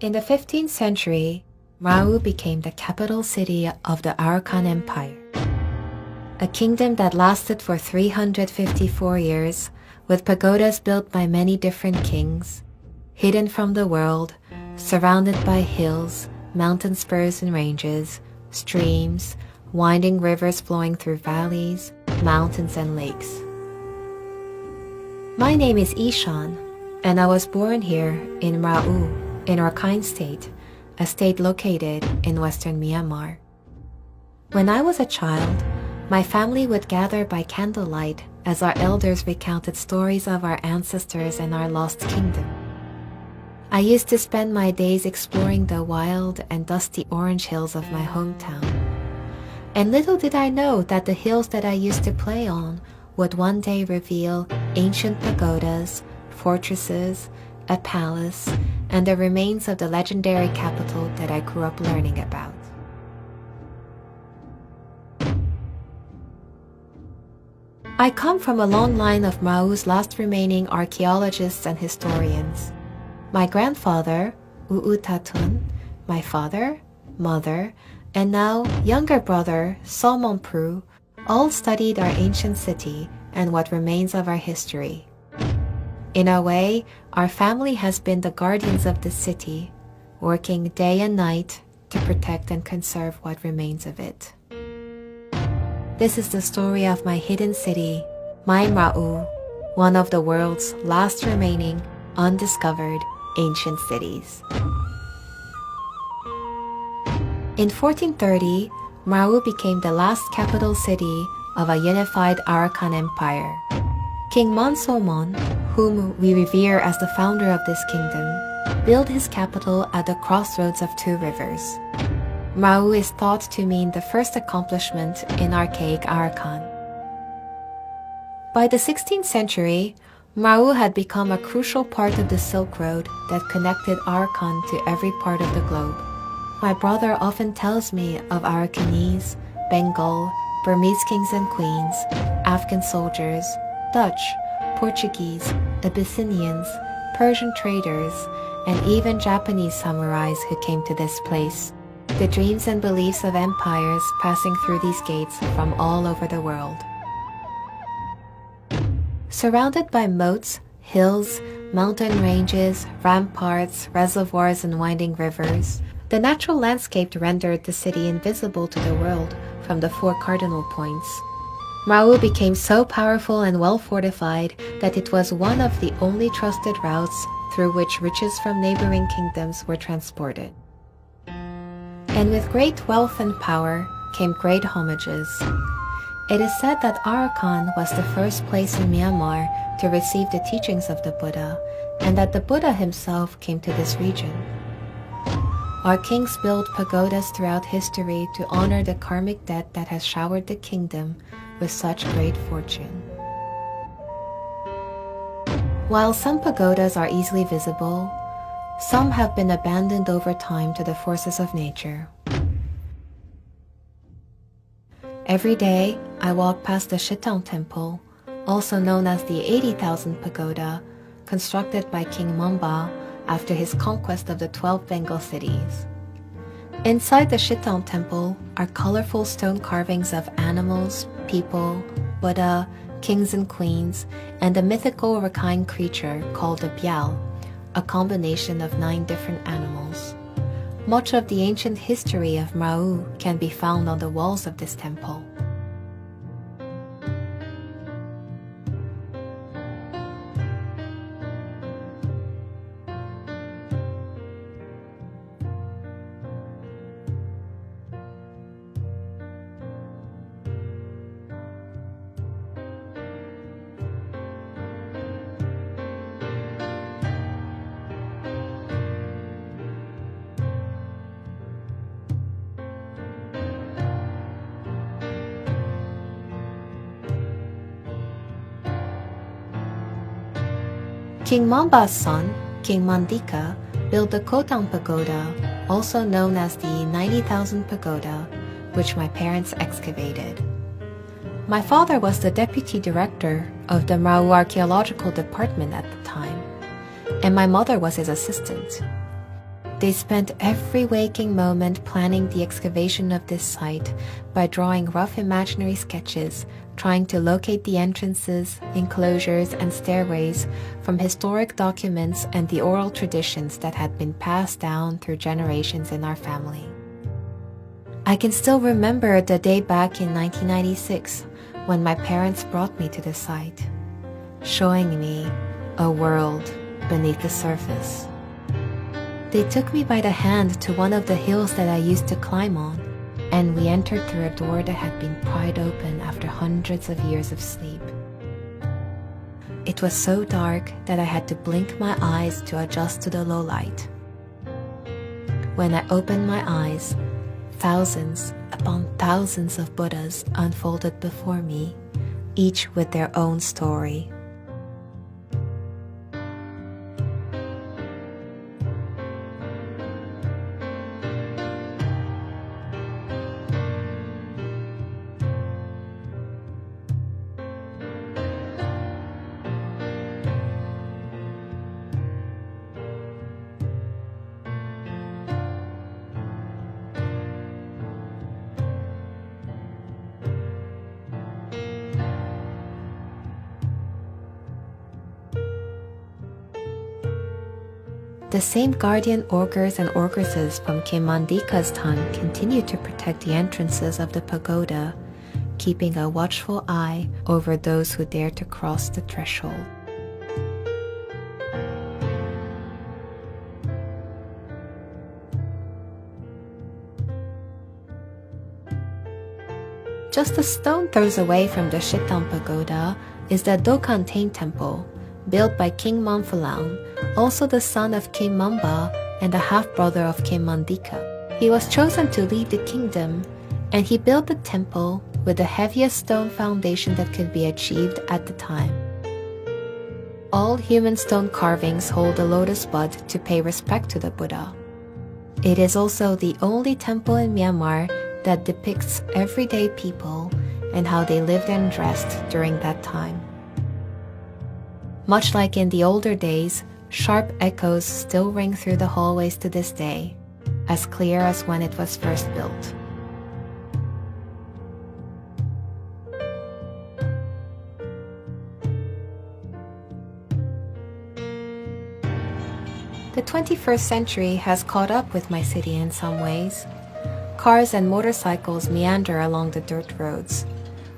In the 15th century, Mrau became the capital city of the Arakan Empire, a kingdom that lasted for 354 years, with pagodas built by many different kings, hidden from the world, surrounded by hills, mountain spurs and ranges, streams, winding rivers flowing through valleys, mountains and lakes. My name is Ishan, and I was born here in Mrau, in Rakhine State, a state located in western Myanmar. When I was a child, my family would gather by candlelight as our elders recounted stories of our ancestors and our lost kingdom. I used to spend my days exploring the wild and dusty orange hills of my hometown. And little did I know that the hills that I used to play on would one day reveal ancient pagodas, fortresses, a palace, and the remains of the legendary capital that I grew up learning about. I come from a long line of Mrau's last remaining archaeologists and historians. My grandfather, Tatun, my father, mother, and now younger brother, Somon all studied our ancient city and what remains of our history. In a way, our family has been the guardians of the city, working day and night to protect and conserve what remains of it. This is the story of my hidden city, my Mrau, one of the world's last remaining undiscovered ancient cities. In 1430, Mrau became the last capital city of a unified Arakan Empire. King Monsomon, whom we revere as the founder of this kingdom, built his capital at the crossroads of two rivers. Mrau is thought to mean the first accomplishment in archaic Arakan. By the 16th century, Mrau had become a crucial part of the Silk Road that connected Arakan to every part of the globe. My brother often tells me of Arakanese, Bengal, Burmese kings and queens, Afghan soldiers, Dutch, Portuguese, Abyssinians, Persian traders, and even Japanese samurais who came to this place, the dreams and beliefs of empires passing through these gates from all over the world. Surrounded by moats, hills, mountain ranges, ramparts, reservoirs, and winding rivers, the natural landscape rendered the city invisible to the world from the four cardinal points. Mrau became so powerful and well fortified that it was one of the only trusted routes through which riches from neighboring kingdoms were transported. And with great wealth and power came great homages. It is said that Arakan was the first place in Myanmar to receive the teachings of the Buddha, and that the Buddha himself came to this region. Our kings built pagodas throughout history to honor the karmic debt that has showered the kingdom with such great fortune. While some pagodas are easily visible, some have been abandoned over time to the forces of nature. Every day, I walk past the Shitang Temple, also known as the 80,000 Pagoda, constructed by King Mamba after his conquest of the 12 Bengal cities. Inside the Shitang Temple are colorful stone carvings of animals, people, Buddha, kings and queens, and a mythical Rakhine creature called a Bial, a combination of 9 different animals. Much of the ancient history of Mrau can be found on the walls of this temple. King Mamba's son, King Mandika, built the Kotang Pagoda, also known as the 90,000 Pagoda, which my parents excavated. My father was the deputy director of the Mrau Archaeological Department at the time, and my mother was his assistant. They spent every waking moment planning the excavation of this site by drawing rough imaginary sketches, trying to locate the entrances, enclosures, and stairways from historic documents and the oral traditions that had been passed down through generations in our family. I can still remember the day back in 1996 when my parents brought me to the site, showing me a world beneath the surface. They took me by the hand to one of the hills that I used to climb on, and we entered through a door that had been pried open after hundreds of years of sleep. It was so dark that I had to blink my eyes to adjust to the low light. When I opened my eyes, thousands upon thousands of Buddhas unfolded before me, each with their own story. The same guardian augurs and augresses from King Mandika's time continue to protect the entrances of the pagoda, keeping a watchful eye over those who dare to cross the threshold. Just a stone throws away from the Shittan Pagoda is the Dokantain Temple, built by King Manphalang, also the son of King Mamba and the half-brother of King Mandika. He was chosen to lead the kingdom, and he built the temple with the heaviest stone foundation that could be achieved at the time. All human stone carvings hold a lotus bud to pay respect to the Buddha. It is also the only temple in Myanmar that depicts everyday people and how they lived and dressed during that time. Much like in the older days, sharp echoes still ring through the hallways to this day, as clear as when it was first built. The 21st century has caught up with my city in some ways. Cars and motorcycles meander along the dirt roads.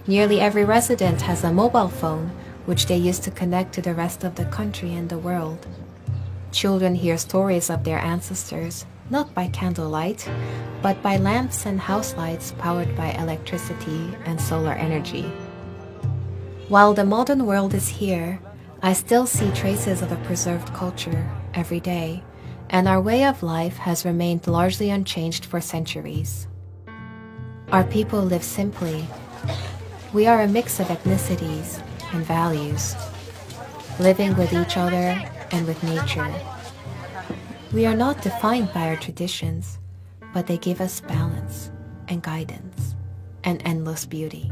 Nearly every resident has a mobile phone, which they use to connect to the rest of the country and the world. Children hear stories of their ancestors, not by candlelight, but by lamps and house lights powered by electricity and solar energy. While the modern world is here, I still see traces of a preserved culture every day, and our way of life has remained largely unchanged for centuries. Our people live simply. We are a mix of ethnicities and values, living with each other and with nature. We are not defined by our traditions, but they give us balance and guidance and endless beauty.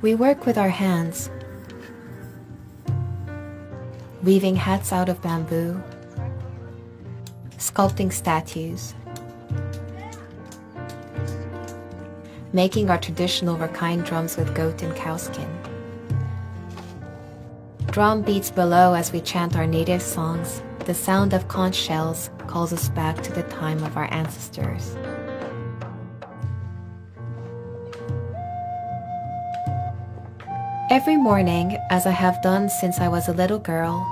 We work with our hands, weaving hats out of bamboo, sculpting statues, making our traditional Rakhine drums with goat and cow skin. Drum beats below as we chant our native songs. The sound of conch shells calls us back to the time of our ancestors. Every morning, as I have done since I was a little girl,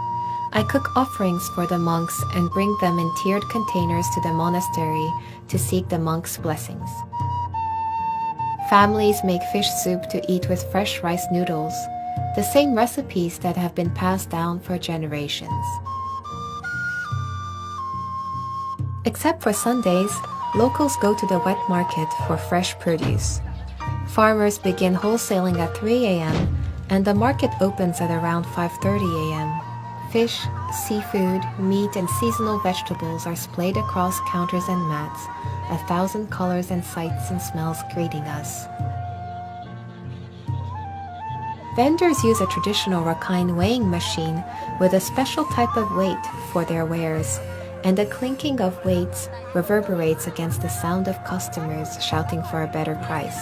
I cook offerings for the monks and bring them in tiered containers to the monastery to seek the monks' blessings. Families make fish soup to eat with fresh rice noodles, the same recipes that have been passed down for generations. Except for Sundays, locals go to the wet market for fresh produce. Farmers begin wholesaling at 3 a.m. and the market opens at around 5:30 a.m. Fish, seafood, meat, and seasonal vegetables are splayed across counters and mats, 1,000 colors and sights and smells greeting us. Vendors use a traditional Rakhine weighing machine with a special type of weight for their wares, and the clinking of weights reverberates against the sound of customers shouting for a better price.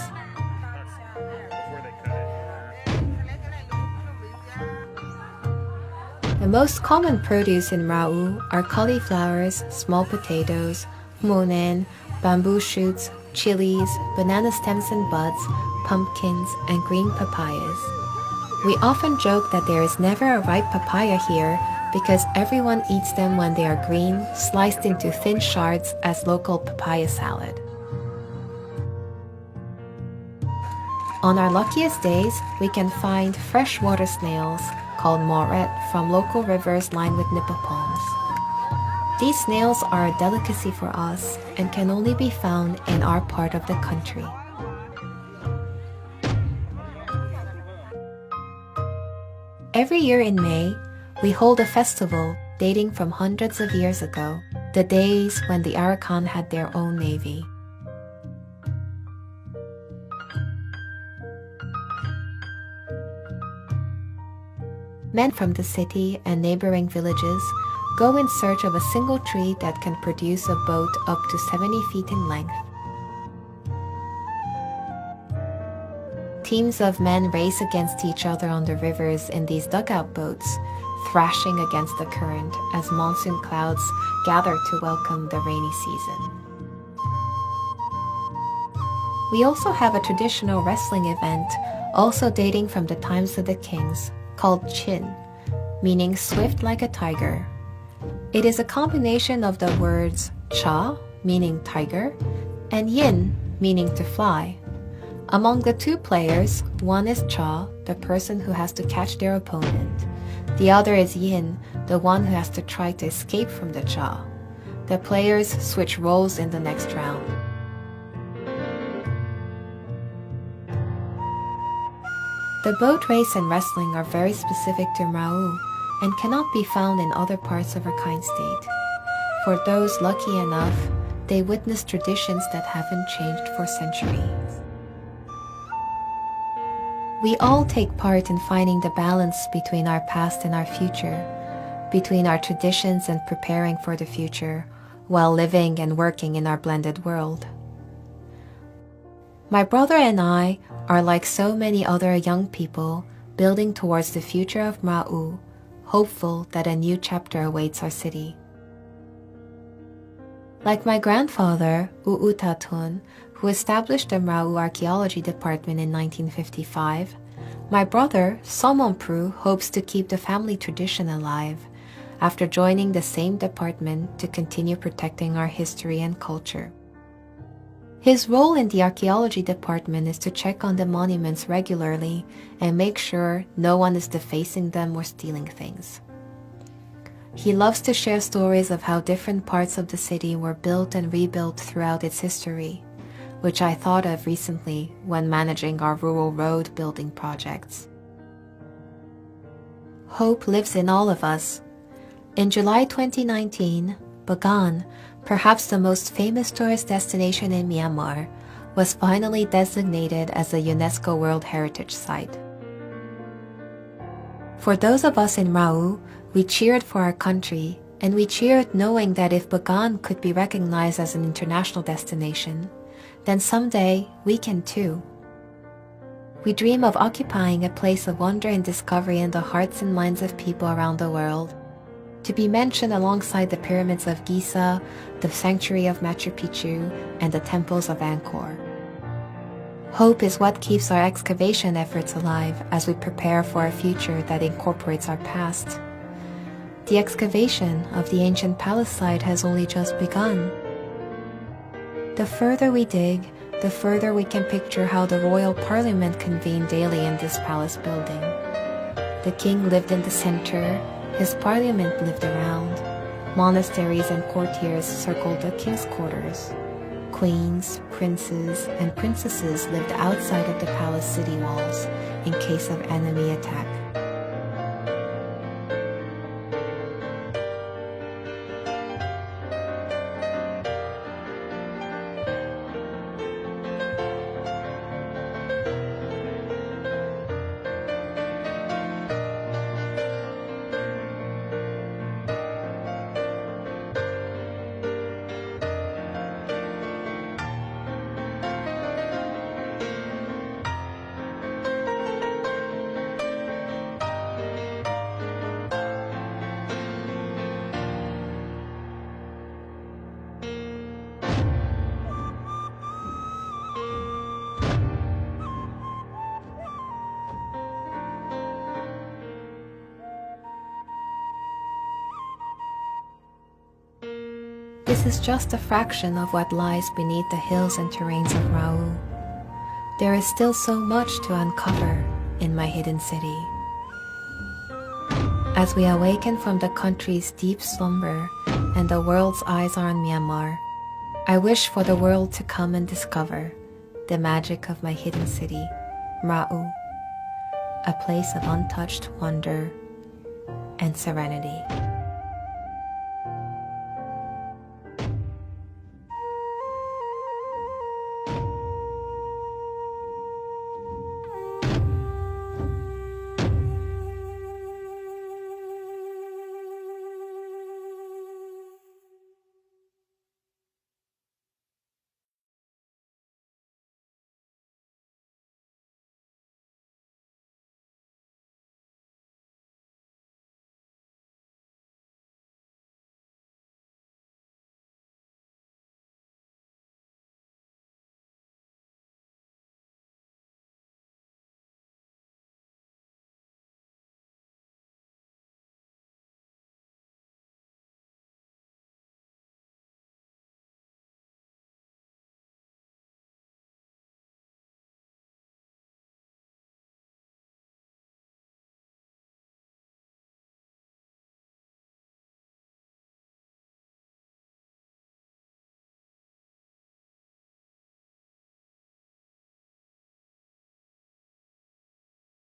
The most common produce in Rau are cauliflowers, small potatoes, monen, bamboo shoots, chilies, banana stems and buds, pumpkins, and green papayas. We often joke that there is never a ripe papaya here because everyone eats them when they are green, sliced into thin shards as local papaya salad. On our luckiest days, we can find freshwater snails called moret from local rivers lined with nipa palms. These snails are a delicacy for us and can only be found in our part of the country. Every year in May, we hold a festival dating from hundreds of years ago, the days when the Arakan had their own navy. Men from the city and neighboring villages go in search of a single tree that can produce a boat up to 70 feet in length. Teams of men race against each other on the rivers in these dugout boats, thrashing against the current as monsoon clouds gather to welcome the rainy season. We also have a traditional wrestling event, also dating from the times of the kings, called Chin, meaning swift like a tiger. It is a combination of the words cha, meaning tiger, and yin, meaning to fly. Among the two players, one is cha, the person who has to catch their opponent. The other is yin, the one who has to try to escape from the cha. The players switch roles in the next round. The boat race and wrestling are very specific to Mrau and cannot be found in other parts of Rakhine State. For those lucky enough, they witness traditions that haven't changed for centuries. We all take part in finding the balance between our past and our future, between our traditions and preparing for the future, while living and working in our blended world. My brother and I are like so many other young people building towards the future of Mrau, hopeful that a new chapter awaits our city. Like my grandfather, Tatun, who established the Mrau Archaeology Department in 1955, my brother, Somonpru, hopes to keep the family tradition alive after joining the same department to continue protecting our history and culture. His role in the archaeology department is to check on the monuments regularly and make sure no one is defacing them or stealing things. He loves to share stories of how different parts of the city were built and rebuilt throughout its history, which I thought of recently when managing our rural road building projects. Hope lives in all of us. In July 2019, Bagan, perhaps the most famous tourist destination in Myanmar, was finally designated as a UNESCO World Heritage Site. For those of us in Mrau, we cheered for our country, and we cheered knowing that if Bagan could be recognized as an international destination, then someday we can too. We dream of occupying a place of wonder and discovery in the hearts and minds of people around the world, to be mentioned alongside the pyramids of Giza, the sanctuary of Machu Picchu, and the temples of Angkor. Hope is what keeps our excavation efforts alive as we prepare for a future that incorporates our past. The excavation of the ancient palace site has only just begun. The further we dig, the further we can picture how the royal parliament convened daily in this palace building. The king lived in the center, his parliament lived around. Monasteries and courtiers circled the king's quarters. Queens, princes, and princesses lived outside of the palace city walls in case of enemy attack. this is just a fraction of what lies beneath the hills and terrains of Rau. There is still so much to uncover in my hidden city. As we awaken from the country's deep slumber and the world's eyes are on Myanmar, I wish for the world to come and discover the magic of my hidden city, Mrau, a place of untouched wonder and serenity.